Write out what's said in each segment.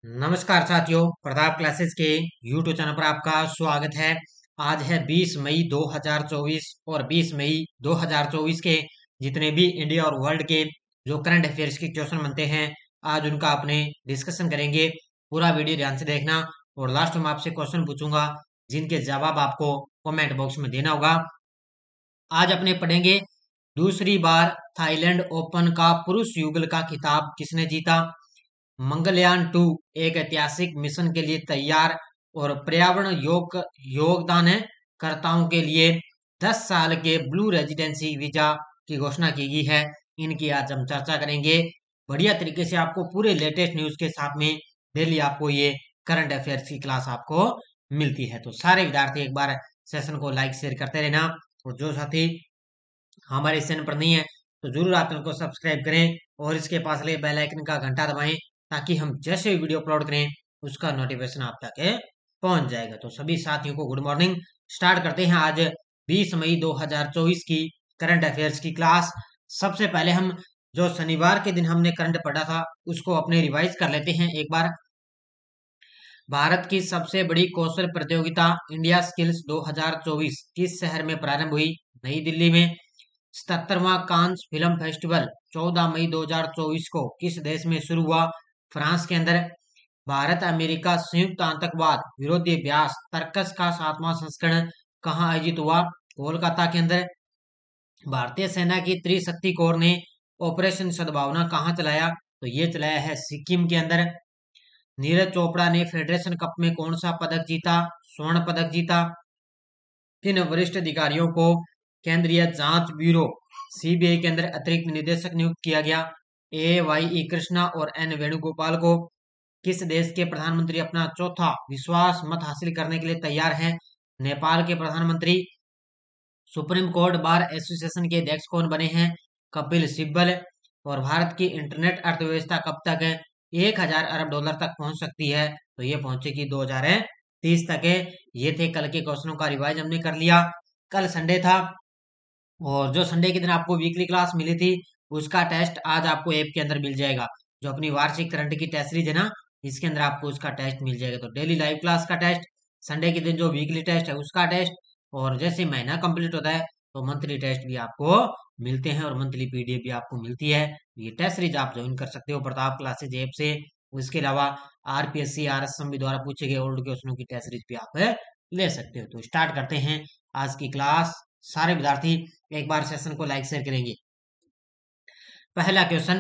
नमस्कार साथियों, प्रताप क्लासेस के YouTube चैनल पर आपका स्वागत है। आज है 20 मई 2024 और 20 मई 2024 के जितने भी इंडिया और वर्ल्ड के जो करंट अफेयर्स के क्वेश्चन बनते हैं, आज उनका अपने डिस्कशन करेंगे। पूरा वीडियो ध्यान से देखना और लास्ट में आपसे क्वेश्चन पूछूंगा जिनके जवाब आपको कमेंट बॉक्स में देना होगा। आज अपने पढ़ेंगे दूसरी बार थाईलैंड ओपन का पुरुष युगल का खिताब किसने जीता। मंगलयान 2 एक ऐतिहासिक मिशन के लिए तैयार और पर्यावरण योगदान कर्ताओं के लिए 10 साल के ब्लू रेजिडेंसी वीजा की घोषणा की गई है। इनकी आज हम चर्चा करेंगे। बढ़िया तरीके से आपको पूरे लेटेस्ट न्यूज के साथ में डेली आपको ये करंट अफेयर्स की क्लास आपको मिलती है। तो सारे विद्यार्थी एक बार सेशन को लाइक शेयर करते रहना और जो साथी हमारे इस चैनल पर नहीं है तो जरूर आप चैनल को सब्सक्राइब करें और इसके पास लगे बेल आइकन का घंटा दबाएं ताकि हम जैसे वीडियो अपलोड करें उसका नोटिफिकेशन आप तक पहुंच जाएगा। तो सभी साथियों को गुड मॉर्निंग। स्टार्ट करते हैं आज 20 मई 2024 की करंट अफेयर्स की क्लास। सबसे पहले हम जो शनिवार के दिन हमने करंट पढ़ा था उसको अपने रिवाइज कर लेते हैं एक बार। भारत की सबसे बड़ी कौशल प्रतियोगिता इंडिया स्किल्स 2024 किस शहर में प्रारंभ हुई? नई दिल्ली में। 77वां कांस फिल्म फेस्टिवल 14 मई 2024 को किस देश में शुरू हुआ? फ्रांस के अंदर। भारत अमेरिका संयुक्त आतंकवाद विरोधी अभ्यास तर्कस का 7वां संस्करण कहाँ आयोजित हुआ? कोलकाता के अंदर। भारतीय सेना की त्रिशक्ति कोर ने ऑपरेशन सद्भावना कहाँ चलाया? तो ये चलाया है सिक्किम के अंदर। नीरज चोपड़ा ने फेडरेशन कप में कौन सा पदक जीता? स्वर्ण पदक जीता। इन वरिष्ठ अधिकारियों को केंद्रीय जांच ब्यूरो सीबीआई के अंदर अतिरिक्त निदेशक नियुक्त किया गया। ए वाई ई कृष्णा और एन वेणुगोपाल को। किस देश के प्रधानमंत्री अपना चौथा विश्वास मत हासिल करने के लिए तैयार हैं? नेपाल के प्रधानमंत्री। सुप्रीम कोर्ट बार एसोसिएशन के अध्यक्ष कौन बने हैं? कपिल सिब्बल। और भारत की इंटरनेट अर्थव्यवस्था कब तक है 1000 अरब डॉलर तक पहुंच सकती है? तो ये पहुंचेगी 2030 तक है। ये थे कल के क्वेश्चनों का रिवाइज हमने कर लिया। कल संडे था और जो संडे के दिन आपको वीकली क्लास मिली थी उसका टेस्ट आज आपको ऐप के अंदर मिल जाएगा। जो अपनी वार्षिक करंट की टेस्ट सीरीज है ना, इसके अंदर आपको उसका टेस्ट मिल जाएगा। तो डेली लाइव क्लास का टेस्ट, संडे के दिन जो वीकली टेस्ट है उसका टेस्ट, और जैसे महीना कंप्लीट होता है तो मंथली टेस्ट भी आपको मिलते हैं और मंथली पीडीएफ भी आपको मिलती है। ये टेस्ट सीरीज आप ज्वाइन कर सकते हो प्रताप क्लासेज ऐप से। उसके अलावा आरपीएससी आरएसएम भी द्वारा पूछे गए ओल्ड क्वेश्चनों की टेस्ट सीरीज भी आप ले सकते हो। तो स्टार्ट करते हैं आज की क्लास। सारे विद्यार्थी एक बार सेशन को लाइक शेयर करेंगे। पहला क्वेश्चन,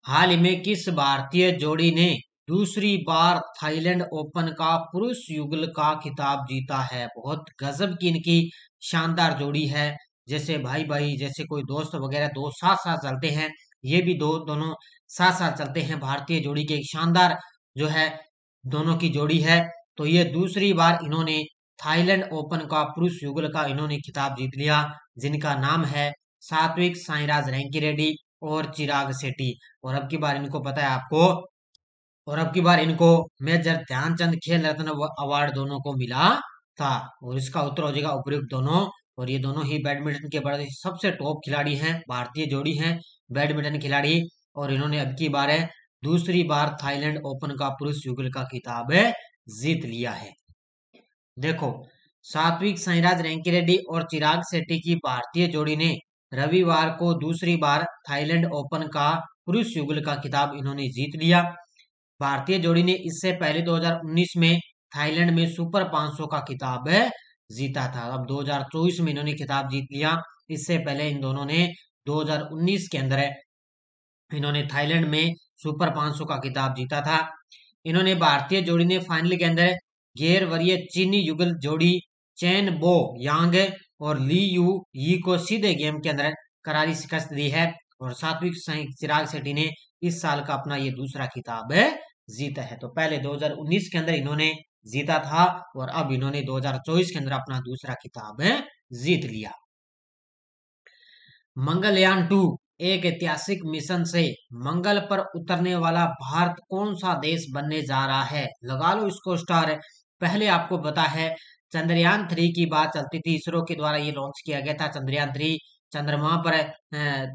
हाल ही में किस भारतीय जोड़ी ने दूसरी बार थाईलैंड ओपन का पुरुष युगल का खिताब जीता है? बहुत गजब की इनकी शानदार जोड़ी है। जैसे भाई भाई, जैसे कोई दोस्त वगैरह, दो साथ साथ चलते हैं। ये भी दोनों साथ साथ चलते हैं। भारतीय जोड़ी के एक शानदार जो है दोनों की जोड़ी है। तो ये दूसरी बार इन्होंने थाईलैंड ओपन का पुरुष युगल का इन्होंने खिताब जीत लिया, जिनका नाम है सात्विक साईराज रैंकीरेड्डी और चिराग शेट्टी। और अब की बार इनको पता है आपको, और अब की बार इनको मेजर ध्यानचंद खेल रत्न अवार्ड दोनों को मिला था। और इसका उत्तर हो जाएगा उपयुक्त दोनों। और ये दोनों ही बैडमिंटन के बड़े सबसे टॉप खिलाड़ी हैं, भारतीय जोड़ी हैं बैडमिंटन खिलाड़ी। और इन्होंने अब की बार है दूसरी बार थाईलैंड ओपन का पुरुष युगल का खिताब जीत लिया है। देखो, सात्विक साईराज रैंकीरेड्डी और चिराग शेट्टी की भारतीय जोड़ी ने रविवार को दूसरी बार थाईलैंड ओपन का पुरुष युगल का खिताब इन्होंने जीत लिया। भारतीय जोड़ी ने इससे पहले 2019 में थाईलैंड में सुपर 500 का खिताब जीता था। अब 2024 में इन्होंने खिताब जीत लिया। इससे पहले इन दोनों ने 2019 के अंदर इन्होंने थाईलैंड में सुपर 500 का खिताब जीता था। इन्होंने भारतीय जोड़ी ने फाइनल के अंदर गैर वरीय चीनी युगल जोड़ी चैन बो यांग और ली यू यी को सीधे गेम के अंदर करारी शिकस्त दी है। और सात्विक चिराग शेट्टी ने इस साल का अपना ये दूसरा खिताब जीता है। तो पहले 2019 के अंदर इन्होंने जीता था और अब इन्होंने 2024 के अंदर अपना दूसरा खिताब जीत लिया। मंगलयान 2 एक ऐतिहासिक मिशन से मंगल पर उतरने वाला भारत कौन सा देश बनने जा रहा है? लगा लो इसको स्टार। पहले आपको पता है चंद्रयान 3 की बात चलती थी, इसरो के द्वारा ये लॉन्च किया गया था चंद्रयान 3। चंद्रमा पर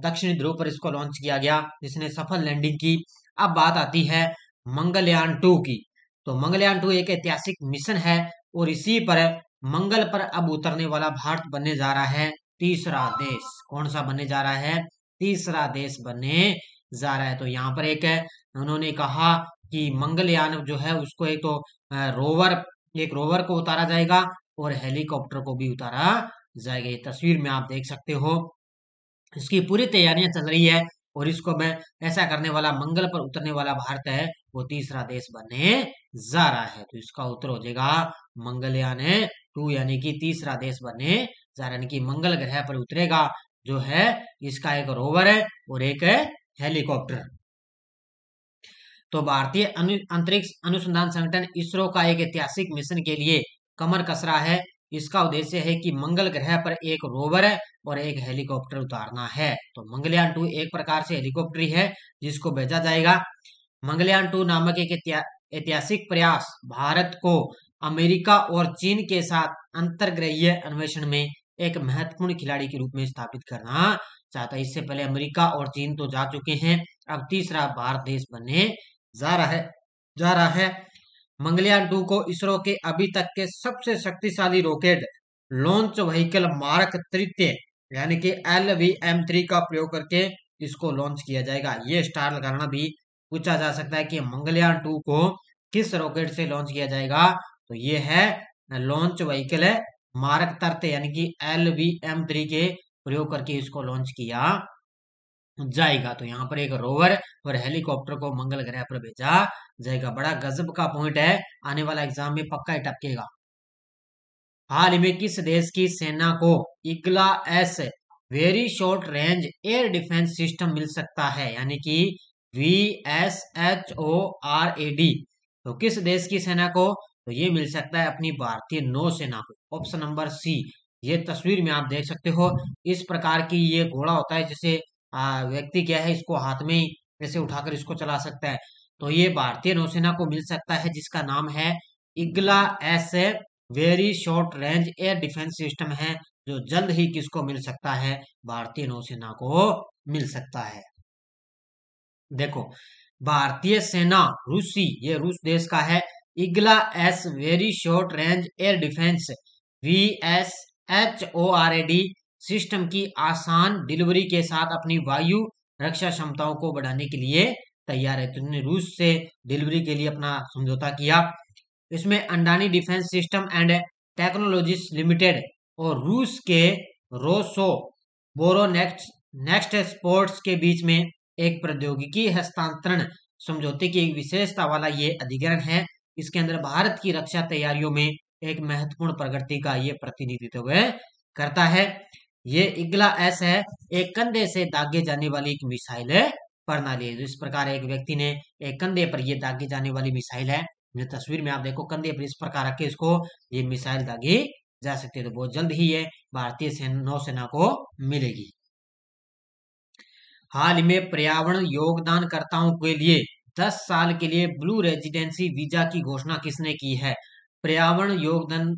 दक्षिणी ध्रुव पर इसको लॉन्च किया गया जिसने सफल लैंडिंग की। अब बात आती है मंगलयान 2 की। तो मंगलयान 2 एक ऐतिहासिक मिशन है और इसी पर मंगल पर अब उतरने वाला भारत बनने जा रहा है तीसरा देश। कौन सा बनने जा रहा है? तीसरा देश बनने जा रहा है। तो यहाँ पर एक उन्होंने कहा कि मंगलयान जो है उसको एक तो एक रोवर को उतारा जाएगा और हेलीकॉप्टर को भी उतारा जाएगा। ये तस्वीर में आप देख सकते हो। इसकी पूरी तैयारियां चल रही है और इसको मैं ऐसा करने वाला, मंगल पर उतरने वाला भारत है वो तीसरा देश बनने जा रहा है। तो इसका उत्तर हो जाएगा मंगलयान 2, यानी कि तीसरा देश बनने जा रहा है, यानी कि मंगल ग्रह पर उतरेगा जो है इसका एक रोवर है और एक है हेलीकॉप्टर। तो भारतीय अंतरिक्ष अनुसंधान संगठन इसरो का एक ऐतिहासिक मिशन के लिए कमर कस रहा है। इसका उद्देश्य है कि मंगल ग्रह पर एक रोवर और एक हेलीकॉप्टर उतारना है। तो मंगलयान 2 एक प्रकार से हेलीकॉप्टर ही है जिसको भेजा जाएगा। मंगलयान 2 नामक एक ऐतिहासिक प्रयास भारत को अमेरिका और चीन के साथ अंतर्ग्रहीय अन्वेषण में एक महत्वपूर्ण खिलाड़ी के रूप में स्थापित करना चाहता है। इससे पहले अमेरिका और चीन तो जा चुके हैं, अब तीसरा भारत देश बनने जा रहा है। मंगलयान 2 को इसरो के अभी तक के सबसे शक्तिशाली रॉकेट लॉन्च व्हीकल मार्क तृतीय यानी कि LVM-3 का प्रयोग करके इसको लॉन्च किया जाएगा। ये स्टार लगाना भी पूछा जा सकता है कि मंगलयान 2 को किस रॉकेट से लॉन्च किया जाएगा। तो ये है लॉन्च व्हीकल है मार्क तृतीय यानी कि LVM-3 के प्रयोग करके इसको लॉन्च किया जाएगा। तो यहाँ पर एक रोवर और हेलीकॉप्टर को मंगल ग्रह पर भेजा जाएगा। बड़ा गजब का पॉइंट है, आने वाला एग्जाम में पक्का ही टपकेगा। हाल ही में किस देश की सेना को Igla S very short range air defence system मिल सकता है, यानी कि VSHORAD। तो किस देश की सेना को? तो ये मिल सकता है अपनी भारतीय नौसेना को। Option number C. ये तस्वीर में आप देख सकते हो, इस प्रकार की ये घोड़ा होता है जिसे व्यक्ति क्या है इसको हाथ में ही ऐसे उठाकर इसको चला सकता है। तो ये भारतीय नौसेना को मिल सकता है जिसका नाम है Igla S very short range air defence system है, जो जल्द ही किसको मिल सकता है? भारतीय नौसेना को मिल सकता है। देखो, भारतीय सेना ये रूस देश का है। Igla S very short range air defence VSHORAD system की आसान डिलीवरी के साथ अपनी वायु रक्षा क्षमताओं को बढ़ाने के लिए तैयार है। तो उन्होंने रूस से डिलीवरी के लिए अपना समझौता किया। इसमें Adani defence system and technologies limited और रूस के रोसो बोरो नेक्स्ट स्पोर्ट्स के बीच में एक प्रौद्योगिकी हस्तांतरण समझौते की एक विशेषता वाला ये अधिकरण है। इसके अंदर भारत की रक्षा तैयारियों में एक महत्वपूर्ण प्रगति का ये प्रतिनिधित्व करता है। ये इग्ला एस है, एक कंधे से दागे जाने वाली एक मिसाइल प्रणाली है। इस प्रकार एक व्यक्ति ने एक कंधे पर ये दागी जाने वाली मिसाइल है, ये तस्वीर में आप देखो, कंधे पर इस प्रकार रख के इसको ये मिसाइल दागी जा सकती है। तो बहुत जल्द ही ये भारतीय नौसेना को मिलेगी। हाल ही में पर्यावरण योगदानकर्ताओं के लिए 10 साल के लिए ब्लू रेजिडेंसी वीजा की घोषणा किसने की है? पर्यावरण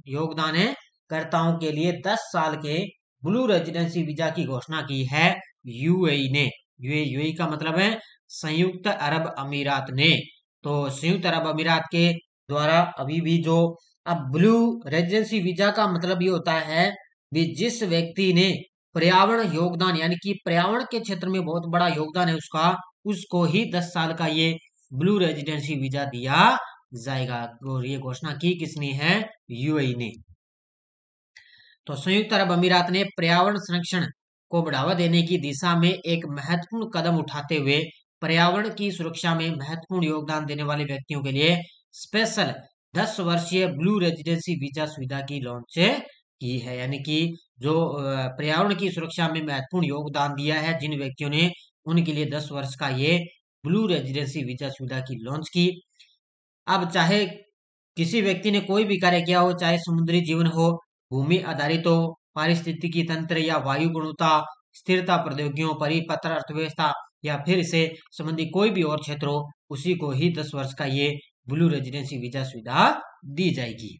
योगदानकर्ताओं के लिए 10 साल के ब्लू रेजिडेंसी वीजा की घोषणा की है यूएई ने। यूएई का मतलब है संयुक्त अरब अमीरात ने। तो संयुक्त अरब अमीरात के द्वारा अभी भी जो अब ब्लू रेजिडेंसी वीजा का मतलब ये होता है कि जिस व्यक्ति ने पर्यावरण योगदान यानी कि पर्यावरण के क्षेत्र में बहुत बड़ा योगदान है उसका, उसको ही 10 साल का ये ब्लू रेजिडेंसी वीजा दिया जाएगा। और ये घोषणा की किसने है? यूएई ने। तो संयुक्त अरब अमीरात ने पर्यावरण संरक्षण को बढ़ावा देने की दिशा में एक महत्वपूर्ण कदम उठाते हुए पर्यावरण की सुरक्षा में महत्वपूर्ण योगदान देने वाले व्यक्तियों के लिए स्पेशल 10 वर्षीय ब्लू रेजिडेंसी वीजा सुविधा की लॉन्च की है। यानी कि जो पर्यावरण की सुरक्षा में महत्वपूर्ण योगदान दिया है जिन व्यक्तियों ने, उनके लिए 10 वर्ष का ये ब्लू रेजिडेंसी वीजा सुविधा की लॉन्च की। अब चाहे किसी व्यक्ति ने कोई भी कार्य किया हो, चाहे समुद्री जीवन हो, भूमि आधारित हो, पारिस्थितिकी तंत्र या वायु गुणवत्ता स्थिरता प्रौद्योगिकियों, परिपत्र अर्थव्यवस्था या फिर इसे संबंधी कोई भी और क्षेत्र हो, उसी को ही 10 वर्ष का ये ब्लू रेजिडेंसी वीजा सुविधा दी जाएगी।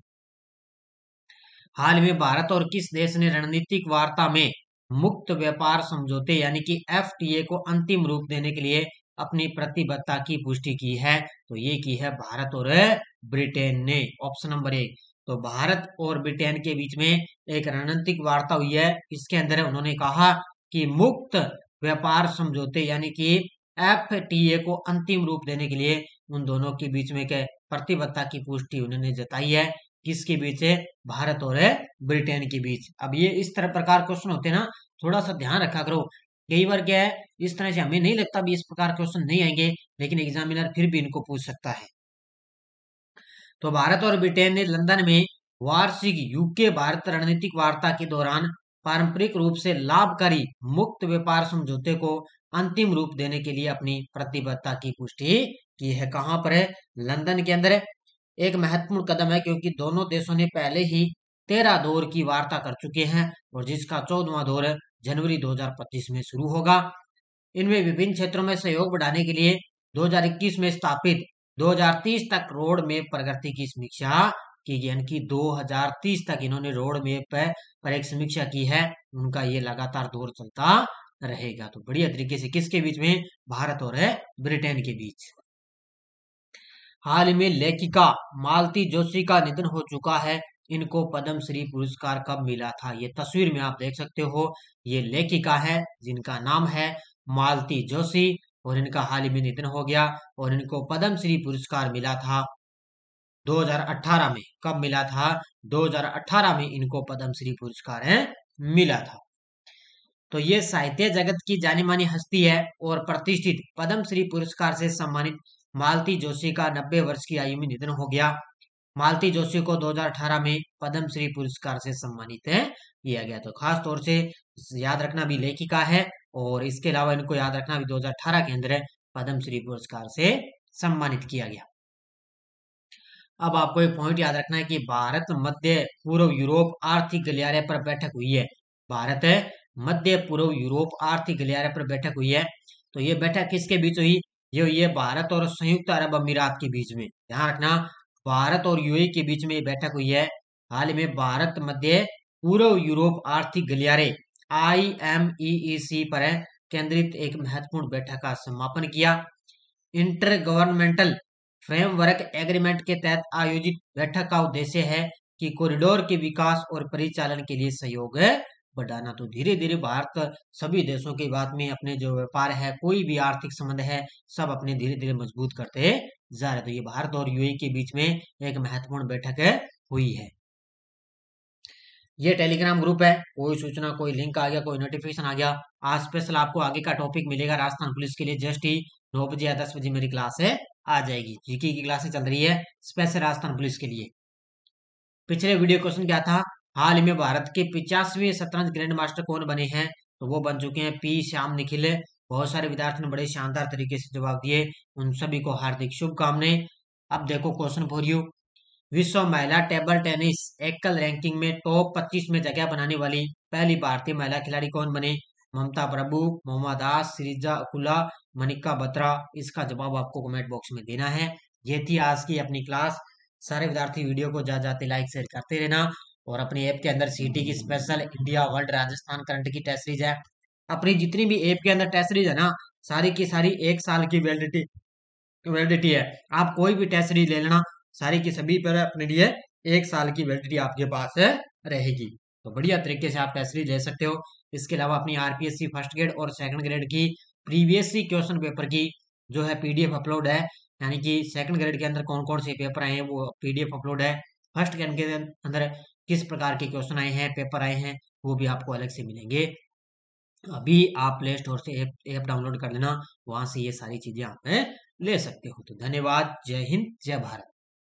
हाल में भारत और किस देश ने रणनीतिक वार्ता में मुक्त व्यापार समझौते यानी कि FTA को अंतिम रूप देने के लिए अपनी प्रतिबद्धता की पुष्टि की है? तो ये की है भारत और ब्रिटेन ने। Option number 1। तो भारत और ब्रिटेन के बीच में एक रणनीतिक वार्ता हुई है। इसके अंदर उन्होंने कहा कि मुक्त व्यापार समझौते यानी कि FTA को अंतिम रूप देने के लिए उन दोनों के बीच में के प्रतिबद्धता की पुष्टि उन्होंने जताई है। किसके बीच है? भारत और ब्रिटेन के बीच। अब ये इस तरह प्रकार क्वेश्चन होते हैं ना, थोड़ा सा ध्यान रखा करो। कई बार क्या है, इस तरह से हमें नहीं लगता भी इस प्रकार क्वेश्चन नहीं आएंगे, लेकिन एग्जामिनर फिर भी इनको पूछ सकता है। तो भारत और ब्रिटेन ने लंदन में वार्षिक यूके भारत रणनीतिक वार्ता के दौरान पारंपरिक रूप से लाभकारी मुक्त व्यापार समझौते को अंतिम रूप देने के लिए अपनी प्रतिबद्धता की पुष्टि की है। कहां पर है? लंदन के अंदर। एक महत्वपूर्ण कदम है क्योंकि दोनों देशों ने पहले ही 13 दौर की वार्ता कर चुके हैं और जिसका 14वां दौर जनवरी 2025 में शुरू होगा। इनमें विभिन्न क्षेत्रों में सहयोग बढ़ाने के लिए 2021 में स्थापित 2030 तक रोड मैप प्रगति की समीक्षा की गई, यानी कि 2030 तक इन्होंने रोड मैप पर एक समीक्षा की है। उनका ये लगातार दौर चलता रहेगा। तो बढ़िया तरीके से किसके बीच में? भारत और ब्रिटेन के बीच। हाल ही में लेखिका मालती जोशी का निधन हो चुका है। इनको पद्मश्री पुरस्कार कब मिला था? ये तस्वीर में आप देख सकते हो, ये लेखिका है जिनका नाम है मालती जोशी और इनका हाल ही में निधन हो गया और इनको पद्मश्री पुरस्कार मिला था 2018 में। कब मिला था? 2018 में इनको पद्मश्री पुरस्कार मिला था। तो ये साहित्य जगत की जानी मानी हस्ती है और प्रतिष्ठित पद्मश्री पुरस्कार से सम्मानित मालती जोशी का 90 वर्ष की आयु में निधन हो गया। मालती जोशी को 2018 में पद्मश्री पुरस्कार से सम्मानित किया गया। तो खास तौर से याद रखना भी लेखिका है और इसके अलावा इनको याद रखना भी 2018 के अंदर पद्मश्री पुरस्कार से सम्मानित किया गया। अब आपको एक पॉइंट याद रखना है कि भारत मध्य पूर्व यूरोप आर्थिक गलियारे पर बैठक हुई है। भारत मध्य पूर्व यूरोप आर्थिक गलियारे पर बैठक हुई है। तो ये बैठक किसके बीच हुई? ये हुई है भारत और संयुक्त अरब अमीरात के बीच में। ध्यान रखना, भारत और यूएई के बीच में बैठक हुई है। हाल ही में भारत मध्य पूर्व यूरोप आर्थिक गलियारे IMEEC पर केंद्रित एक महत्वपूर्ण बैठक का समापन किया। इंटर गवर्नमेंटल फ्रेमवर्क एग्रीमेंट के तहत आयोजित बैठक का उद्देश्य है कि कॉरिडोर के विकास और परिचालन के लिए सहयोग बढ़ाना। तो धीरे धीरे भारत सभी देशों के बाद में अपने जो व्यापार है, कोई भी आर्थिक संबंध है, सब अपने धीरे धीरे मजबूत करते जा रहे। तो ये भारत और यूएई के बीच में एक महत्वपूर्ण बैठक हुई है। ये टेलीग्राम ग्रुप है, कोई सूचना, कोई लिंक आ गया, कोई नोटिफिकेशन आ गया, आज स्पेशल आपको आगे का टॉपिक मिलेगा राजस्थान पुलिस के लिए। जस्ट ही 9 बजे या 10 बजे मेरी क्लास आ जाएगी। जीके की क्लासें चल रही है स्पेशल राजस्थान पुलिस के लिए। पिछले वीडियो क्वेश्चन क्या था? हाल ही में भारत के 85वें शतरंज ग्रैंड मास्टर कौन बने हैं? तो वो बन चुके हैं पी श्याम निखिल। बहुत सारे विद्यार्थियों ने बड़े शानदार तरीके से जवाब दिए, उन सभी को हार्दिक शुभकामनाएं। अब देखो क्वेश्चन फॉर यू। विश्व महिला टेबल टेनिस एकल रैंकिंग में टॉप 25 में जगह बनाने वाली पहली भारतीय महिला खिलाड़ी कौन बने? ममता प्रभु, मोहम्मद दास, श्रीजा अकुला, मनिका बत्रा। इसका जवाब आपको कमेंट बॉक्स में देना है। ये थी आज की अपनी क्लास। सारे विद्यार्थी वीडियो को जा जाते लाइक शेयर करते रहना और अपने ऐप के अंदर सीटी की special India world Rajasthan current की टेस्ट सीरीज है। अपनी जितनी भी ऐप के अंदर टेस्ट सीरीज है ना, सारी की सारी 1 साल की वैलिडिटी है। आप कोई भी टेस्ट सीरीज ले लेना, सारी की सभी पर अपने लिए 1 साल की वैलिडिटी आपके पास रहेगी। तो बढ़िया तरीके से आप टेस्ट सीरीज ले सकते हो। इसके अलावा अपनी आरपीएससी फर्स्ट ग्रेड और सेकंड ग्रेड की प्रीवियसली क्वेश्चन पेपर की जो है पीडीएफ अपलोड है, यानी कि सेकंड ग्रेड के अंदर कौन कौन से पेपर आए हैं वो पीडीएफ अपलोड है। फर्स्ट ग्रेड के अंदर किस प्रकार के क्वेश्चन आए हैं, पेपर आए हैं, वो भी आपको अलग से मिलेंगे। अभी आप प्ले स्टोर से ऐप डाउनलोड कर लेना, वहां से ये सारी चीजें आप ले सकते हो। तो धन्यवाद। जय हिंद, जय भारत।